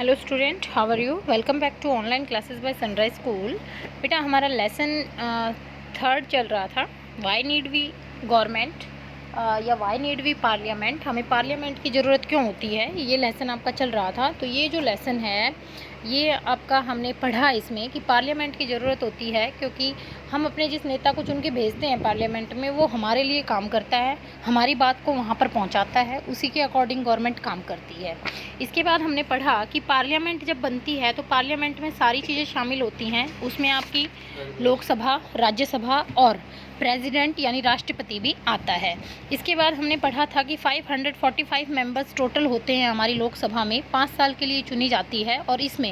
Hello student, how are you? Welcome back to online classes by Sunrise School. बेटा, हमारा lesson third चल रहा था, वाई नीड वी गवर्नमेंट या why need we parliament, हमें parliament की ज़रूरत क्यों होती है, ये लेसन आपका चल रहा था। तो ये जो लेसन है ये आपका हमने पढ़ा इसमें कि पार्लियामेंट की ज़रूरत होती है क्योंकि हम अपने जिस नेता को चुन के भेजते हैं पार्लियामेंट में, वो हमारे लिए काम करता है, हमारी बात को वहाँ पर पहुँचाता है, उसी के अकॉर्डिंग गवर्नमेंट काम करती है। इसके बाद हमने पढ़ा कि पार्लियामेंट जब बनती है तो पार्लियामेंट में सारी चीज़ें शामिल होती हैं। उसमें आपकी लोकसभा, राज्यसभा और प्रेसिडेंट यानी राष्ट्रपति भी आता है। इसके बाद हमने पढ़ा था कि 545 मेंबर्स टोटल होते हैं हमारी लोकसभा में, 5 साल के लिए चुनी जाती है। और इसमें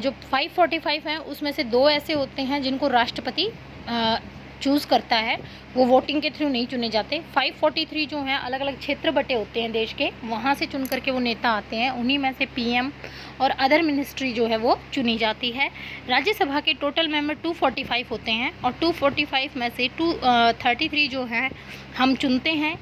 जो 545 हैं उसमें से 2 ऐसे होते हैं जिनको राष्ट्रपति चूज़ करता है, वो वोटिंग के थ्रू नहीं चुने जाते। 543 जो हैं अलग अलग क्षेत्र बटे होते हैं देश के, वहाँ से चुन करके वो नेता आते हैं, उन्हीं में से पीएम और अदर मिनिस्ट्री जो है वो चुनी जाती है। राज्यसभा के टोटल मेंबर 245 होते हैं और 245 में से 233 जो हैं हम चुनते हैं,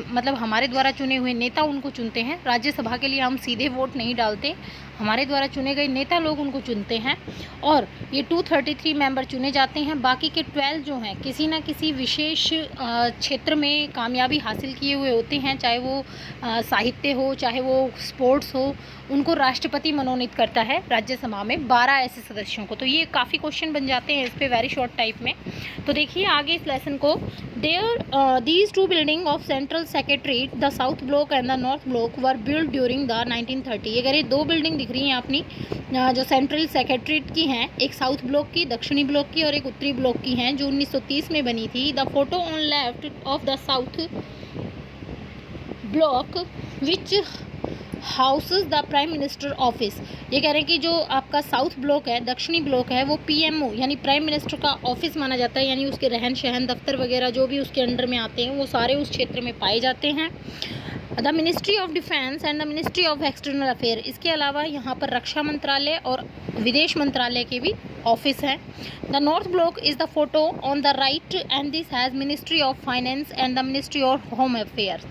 मतलब हमारे द्वारा चुने हुए नेता उनको चुनते हैं। राज्यसभा के लिए हम सीधे वोट नहीं डालते, हमारे द्वारा चुने गए नेता लोग उनको चुनते हैं और ये 233 मेंबर चुने जाते हैं। बाकी के 12 जो हैं किसी न किसी विशेष क्षेत्र में कामयाबी हासिल किए हुए होते हैं, चाहे वो साहित्य हो, चाहे वो स्पोर्ट्स हो, उनको राष्ट्रपति मनोनीत करता है राज्यसभा में 12 ऐसे सदस्यों को। तो ये काफ़ी क्वेश्चन बन जाते हैं इस पर वेरी शॉर्ट टाइप में। तो देखिए आगे इस लेसन को, these two building of central secretariat, the south block and the north block were built during the 1930। ये कह रही 2 बिल्डिंग दिख रही हैं अपनी जो सेंट्रल सेक्रेटरीट की हैं, एक साउथ ब्लॉक की, दक्षिणी ब्लॉक की और एक उत्तरी ब्लॉक की हैं, जो 1930 में बनी थी। The photo on left of the south block which houses the prime minister office. ये कह रहे हैं कि जो आपका साउथ ब्लॉक है, दक्षिणी ब्लॉक है, वो पीएमओ यानी प्राइम मिनिस्टर का ऑफिस माना जाता है, यानी उसके रहन सहन, दफ्तर वगैरह जो भी उसके अंडर में आते हैं वो सारे उस क्षेत्र में पाए जाते हैं। The ministry of defence and the ministry of external affair, इसके अलावा यहाँ पर रक्षा मंत्रालय और विदेश मंत्रालय के भी ऑफिस हैं। The north block is the photo on the right and this has ministry of finance and the ministry of home affairs.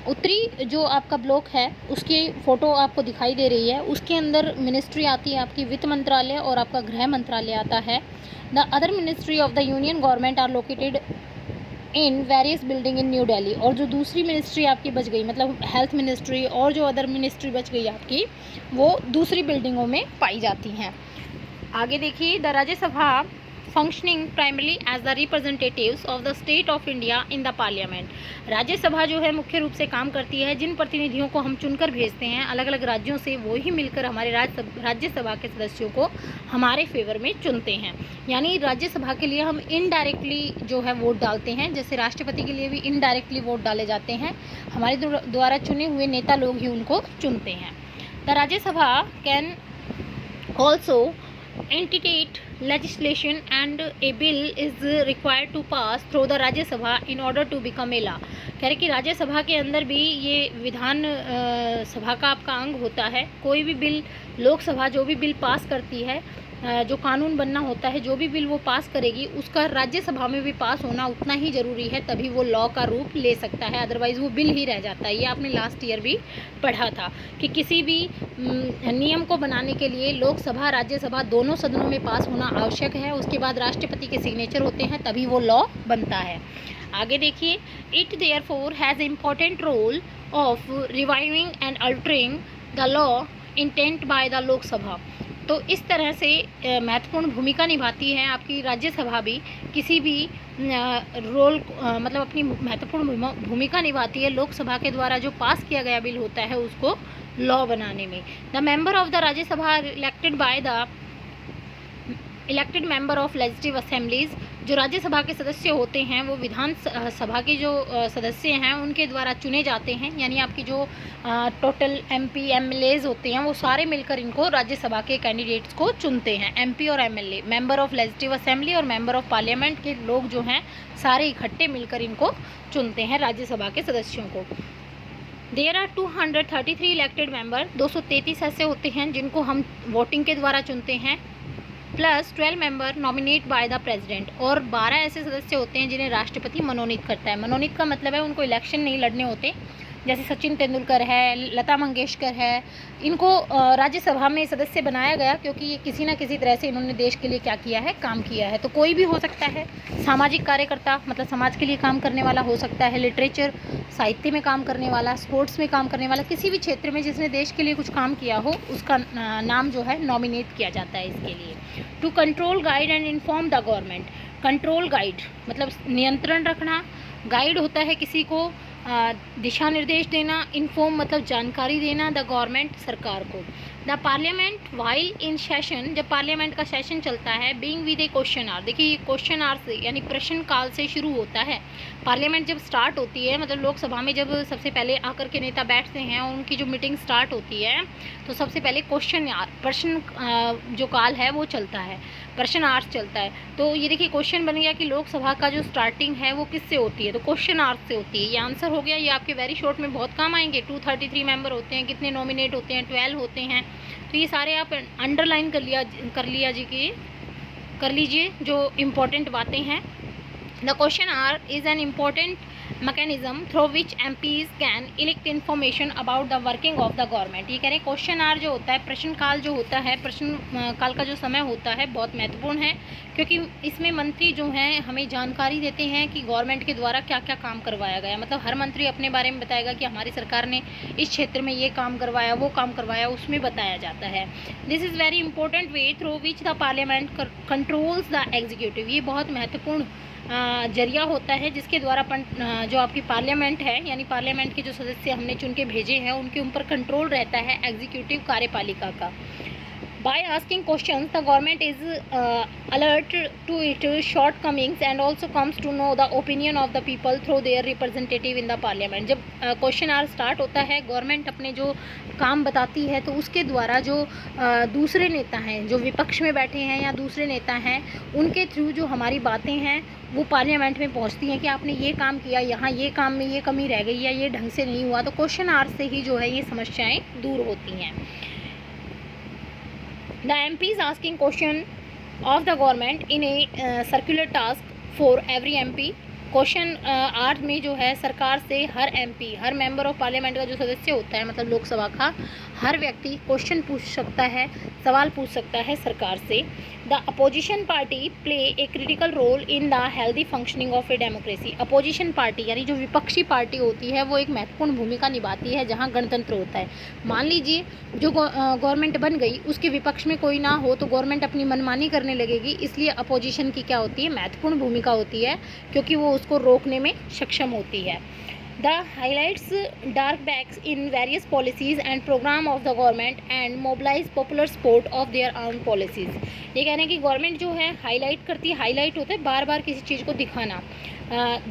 उत्तरी जो आपका ब्लॉक है उसकी फ़ोटो आपको दिखाई दे रही है, उसके अंदर मिनिस्ट्री आती है आपकी वित्त मंत्रालय और आपका गृह मंत्रालय आता है। The other ministry of the union government are located in various building in New Delhi. और जो दूसरी मिनिस्ट्री आपकी बच गई, मतलब हेल्थ मिनिस्ट्री और जो अदर मिनिस्ट्री बच गई आपकी, वो दूसरी बिल्डिंगों में पाई जाती हैं। आगे देखिए, the Rajya Sabha functioning primarily as the representatives of the state of India in the parliament. Rajya Sabha जो है मुख्य रूप से काम करती है, जिन प्रतिनिधियों को हम चुनकर भेजते हैं अलग अलग राज्यों से, वो ही मिलकर हमारे राज्यसभा के सदस्यों को हमारे फेवर में चुनते हैं। यानी राज्यसभा के लिए हम इनडायरेक्टली जो है वोट डालते हैं, जैसे राष्ट्रपति के लिए भी इनडायरेक्टली वोट डाले जाते हैं, हमारे द्वारा चुने हुए नेता लोग ही उनको चुनते हैं। The Rajya Sabha can also enacted legislation and a bill is required to pass through the Rajya Sabha in order to become a law। कह रहे कि राज्यसभा के अंदर भी ये विधान सभा का आपका अंग होता है। कोई भी बिल, लोकसभा जो भी बिल पास करती है, जो कानून बनना होता है, जो भी बिल वो पास करेगी उसका राज्यसभा में भी पास होना उतना ही ज़रूरी है, तभी वो लॉ का रूप ले सकता है, अदरवाइज़ वो बिल ही रह जाता है। ये आपने लास्ट ईयर भी पढ़ा था कि किसी भी नियम को बनाने के लिए लोकसभा राज्यसभा दोनों सदनों में पास होना आवश्यक है, उसके बाद राष्ट्रपति के सिग्नेचर होते हैं, तभी वो लॉ बनता है। आगे देखिए, it therefore has important role of reviving and altering the law intent by the Lok Sabha. तो इस तरह से महत्वपूर्ण भूमिका निभाती है आपकी राज्यसभा भी, किसी भी रोल मतलब अपनी महत्वपूर्ण भूमिका निभाती है लोकसभा के द्वारा जो पास किया गया बिल होता है उसको लॉ बनाने में। The member of the Rajya Sabha elected by the elected member of legislative assemblies, जो राज्यसभा के सदस्य होते हैं वो विधान सभा के जो सदस्य हैं उनके द्वारा चुने जाते हैं। यानी आपकी जो टोटल एमपी एमएलएज होते हैं वो सारे मिलकर इनको राज्यसभा के कैंडिडेट्स को चुनते हैं। एमपी और MLA, member of legislative assembly और मेंबर ऑफ पार्लियामेंट के लोग जो हैं सारे इकट्ठे मिलकर इनको चुनते हैं राज्यसभा के सदस्यों को। देयर आर 233 इलेक्टेड मेंबर, 233 ऐसे होते हैं जिनको हम वोटिंग के द्वारा चुनते हैं, plus 12 member nominate by the president, और 12 ऐसे सदस्य होते हैं जिन्हें राष्ट्रपति मनोनीत करता है। मनोनीत का मतलब है उनको इलेक्शन नहीं लड़ने होते, जैसे सचिन तेंदुलकर है, लता मंगेशकर है, इनको राज्यसभा में सदस्य बनाया गया क्योंकि ये किसी न किसी तरह से इन्होंने देश के लिए क्या किया है, काम किया है। तो कोई भी हो सकता है, सामाजिक कार्यकर्ता मतलब समाज के लिए काम करने वाला हो सकता है, लिटरेचर साहित्य में काम करने वाला, स्पोर्ट्स में काम करने वाला, किसी भी क्षेत्र में जिसने देश के लिए कुछ काम किया हो उसका नाम जो है नॉमिनेट किया जाता है इसके लिए। To control, guide and inform the government. Control, guide मतलब नियंत्रण रखना, गाइड होता है किसी को दिशा निर्देश देना, इन्फॉर्म मतलब जानकारी देना द गवर्नमेंट सरकार को। The parliament while in session, जब पार्लियामेंट का सेशन चलता है, being with a question hour, देखिए ये क्वेश्चन आवर से यानी प्रश्न काल से शुरू होता है। पार्लियामेंट जब स्टार्ट होती है मतलब लोकसभा में जब सबसे पहले आकर के नेता बैठते हैं और उनकी जो मीटिंग स्टार्ट होती है तो सबसे पहले प्रश्न जो काल है वो चलता है, प्रश्न आवर्स चलता है। तो ये देखिए क्वेश्चन बन गया कि लोकसभा का जो स्टार्टिंग है वो किससे होती है, तो क्वेश्चन आवर्स से होती है। ये आंसर हो गया, ये आपके वेरी शॉर्ट में बहुत काम आएंगे। 233 मेंबर होते हैं, कितने नॉमिनेट होते हैं, 12 होते हैं। तो ये सारे आप अंडरलाइन कर लीजिए जो इम्पोर्टेंट बातें हैं। The question our is an important mechanism through which MPs can elect information about the working of the government। ये कह रहे हैं क्वेश्चन आवर जो होता है, प्रश्न काल जो होता है, प्रश्न काल का जो समय होता है बहुत महत्वपूर्ण है क्योंकि इसमें मंत्री जो हैं हमें जानकारी देते हैं कि गवर्नमेंट के द्वारा क्या क्या काम करवाया गया। मतलब हर मंत्री अपने बारे में बताएगा कि हमारी सरकार ने इस क्षेत्र में ये काम करवाया, वो काम करवाया, उसमें बताया जाता है। This is very important way through which the parliament controls the executive. ये बहुत महत्वपूर्ण जरिया होता है जिसके द्वारा जो आपकी पार्लियामेंट है यानी पार्लियामेंट के जो सदस्य हमने चुन के भेजे हैं उनके ऊपर कंट्रोल रहता है एग्जीक्यूटिव कार्यपालिका का। By asking questions, the government is alert to its shortcomings and also comes to know the opinion of the people through their representative in the parliament। जब क्वेश्चन आवर स्टार्ट होता है, government अपने जो काम बताती है तो उसके द्वारा जो दूसरे नेता हैं जो विपक्ष में बैठे हैं या दूसरे नेता हैं उनके थ्रू जो हमारी बातें हैं वो पार्लियामेंट में पहुंचती हैं कि आपने ये काम किया, यहाँ ये काम में ये कमी रह गई या ये ढंग से नहीं हुआ। तो क्वेश्चन आवर से ही जो है ये समस्याएँ दूर होती हैं। The MPs asking question of the government in a circular task for every MP। Question hour में जो है सरकार से हर MP, हर मेंबर ऑफ पार्लियामेंट का जो सदस्य होता है मतलब लोकसभा का हर व्यक्ति क्वेश्चन पूछ सकता है, सवाल पूछ सकता है सरकार से। The opposition party play a critical role in the healthy functioning of a democracy. Opposition party यानी जो विपक्षी पार्टी होती है वो एक महत्वपूर्ण भूमिका निभाती है जहां गणतंत्र होता है। मान लीजिए जो गवर्नमेंट बन गई उसके विपक्ष में कोई ना हो तो गवर्नमेंट अपनी मनमानी करने लगेगी, इसलिए अपोजिशन की क्या होती है, महत्वपूर्ण भूमिका होती है क्योंकि वो उसको रोकने में सक्षम होती है। The highlights dark backs in various policies and program of the government and mobilize popular support of their own policies। ये कह रहे हैं कि गवर्नमेंट जो है हाईलाइट करती है, हाईलाइट होता है बार बार किसी चीज़ को दिखाना,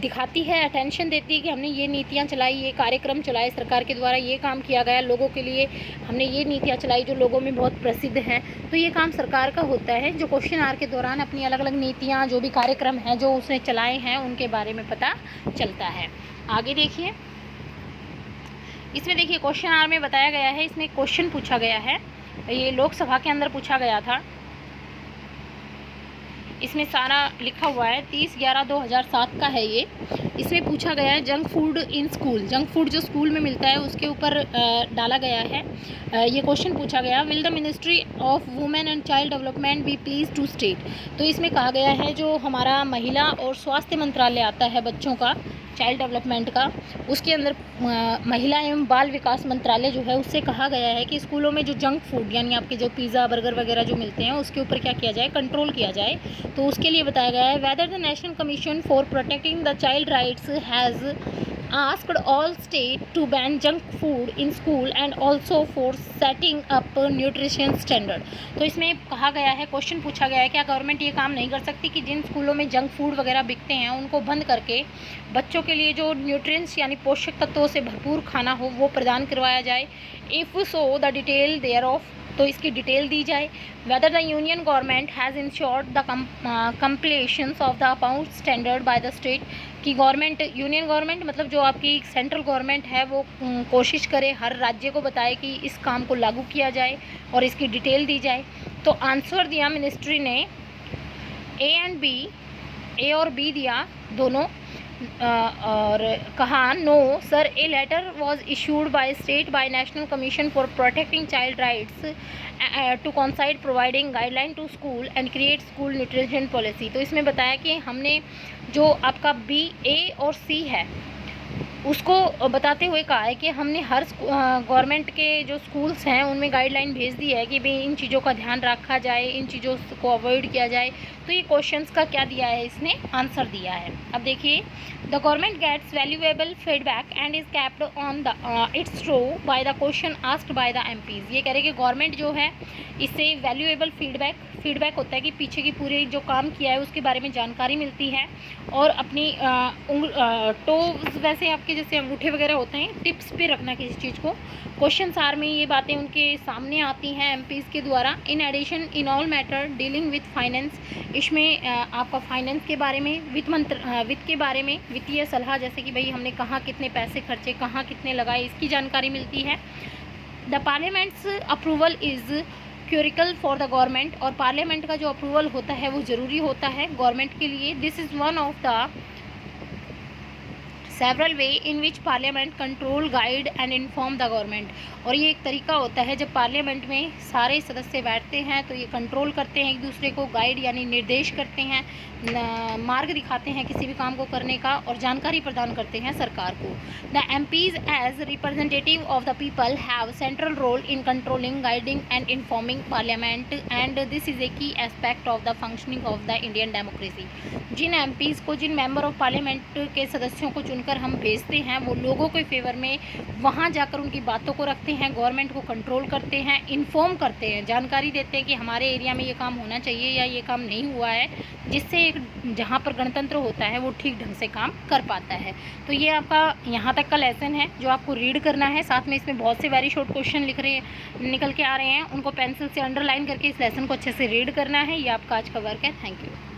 दिखाती है, अटेंशन देती है कि हमने ये नीतियाँ चलाई, ये कार्यक्रम चलाए, सरकार के द्वारा ये काम किया गया, लोगों के लिए हमने ये नीतियाँ चलाई जो लोगों में बहुत प्रसिद्ध हैं। तो ये काम सरकार का होता है जो क्वेश्चन आवर के दौरान अपनी अलग अलग नीतियाँ जो भी कार्यक्रम हैं जो उसने चलाए हैं उनके बारे में पता चलता है। आगे देखिए, इसमें देखिए क्वेश्चन आवर में बताया गया है, इसमें क्वेश्चन पूछा गया है, ये लोकसभा के अंदर पूछा गया था। इसमें सारा लिखा हुआ है, 30/11/2007 का है ये। इसमें पूछा गया है junk food in school, junk food जो स्कूल में मिलता है उसके ऊपर डाला गया है। ये क्वेश्चन पूछा गया, will the ministry of women and child development be please to state. तो इसमें कहा गया है जो हमारा महिला और स्वास्थ्य मंत्रालय आता है बच्चों का, चाइल्ड डेवलपमेंट का, उसके अंदर महिला एवं बाल विकास मंत्रालय जो है उससे कहा गया है कि स्कूलों में जो जंक फूड यानी आपके जो पिज़्ज़ा बर्गर वगैरह जो मिलते हैं उसके ऊपर क्या किया जाए, कंट्रोल किया जाए। तो उसके लिए बताया गया है, whether the national commission for protecting the child rights has asked all state to ban junk food in school and also for setting up nutrition standard। तो इसमें कहा गया है, क्वेश्चन पूछा गया है क्या गवर्नमेंट ये काम नहीं कर सकती कि जिन स्कूलों में जंक फूड वगैरह बिकते हैं उनको बंद करके बच्चों के लिए जो न्यूट्रिएंट्स यानी पोषक तत्वों से भरपूर खाना हो वो प्रदान करवाया जाए। If so the detail thereof, तो इसकी डिटेल दी जाए। Whether the union government has insured the completions of the about standard by the state, कि गवर्नमेंट, यूनियन गवर्नमेंट मतलब जो आपकी सेंट्रल गवर्नमेंट है वो कोशिश करे हर राज्य को बताए कि इस काम को लागू किया जाए और इसकी डिटेल दी जाए। तो आंसर दिया मिनिस्ट्री ने ए एंड बी, ए और बी दिया दोनों। और कहा no sir, a letter was issued by state by national commission for protecting child rights to consider providing guideline to school and create school nutrition policy. तो इसमें बताया कि हमने जो आपका बी, ए और सी है उसको बताते हुए कहा है कि हमने हर गवर्नमेंट के जो स्कूल्स हैं उनमें गाइडलाइन भेज दी है कि भाई इन चीज़ों का ध्यान रखा जाए, इन चीज़ों को अवॉइड किया जाए। तो ये क्वेश्चंस का क्या दिया है, इसने आंसर दिया है। अब देखिए, the government gets valuable feedback and is capped on the its true by the question asked by the MPs. ये कह रहे कि गवर्नमेंट जो है इससे वैल्यूएबल फीडबैक होता है कि पीछे की पूरी जो काम किया है उसके बारे में जानकारी मिलती है, और अपनी टोज वैसे आपके जैसे अंगूठे वगैरह होते हैं, टिप्स पे रखना किसी चीज़ को। क्वेश्चन आर में ये बातें उनके सामने आती हैं एमपीज़ के द्वारा। In addition in all matter dealing with finance, इसमें आपका फाइनेंस के बारे में, वित्त के बारे में, वित्तीय सलाह, जैसे कि भाई हमने कहाँ कितने पैसे खर्चे, कहाँ कितने लगाए, इसकी जानकारी मिलती है। The parliament's approval is crucial for the government, और पार्लियामेंट का जो अप्रूवल होता है वो ज़रूरी होता है गवर्नमेंट के लिए। This is one of the several way in which parliament control, guide and inform the government. और ये एक तरीका होता है जब पार्लियामेंट में सारे सदस्य बैठते हैं तो ये कंट्रोल करते हैं एक दूसरे को, गाइड यानी निर्देश करते हैं, मार्ग दिखाते हैं किसी भी काम को करने का, और जानकारी प्रदान करते हैं सरकार को। The MPs as representative of the people have central role in controlling, guiding and informing parliament, and this is a key aspect of the functioning of the Indian democracy. जिन एमपीज़ को, जिन मेंबर ऑफ पार्लियामेंट के सदस्यों को चुनकर हम भेजते हैं, वो लोगों के फेवर में वहाँ जाकर उनकी बातों को रखते हैं, गवर्नमेंट को कंट्रोल करते हैं, इन्फॉर्म करते हैं, जानकारी देते हैं कि हमारे एरिया में ये काम होना चाहिए या ये काम नहीं हुआ है, जिससे एक जहाँ पर गणतंत्र होता है वो ठीक ढंग से काम कर पाता है। तो ये आपका यहाँ तक का लेसन है जो आपको रीड करना है। साथ में इसमें बहुत से वेरी शॉर्ट क्वेश्चन निकल के आ रहे हैं, उनको पेंसिल से अंडरलाइन करके इस लेसन को अच्छे से रीड करना है। ये आपका आज का वर्क है। Thank you.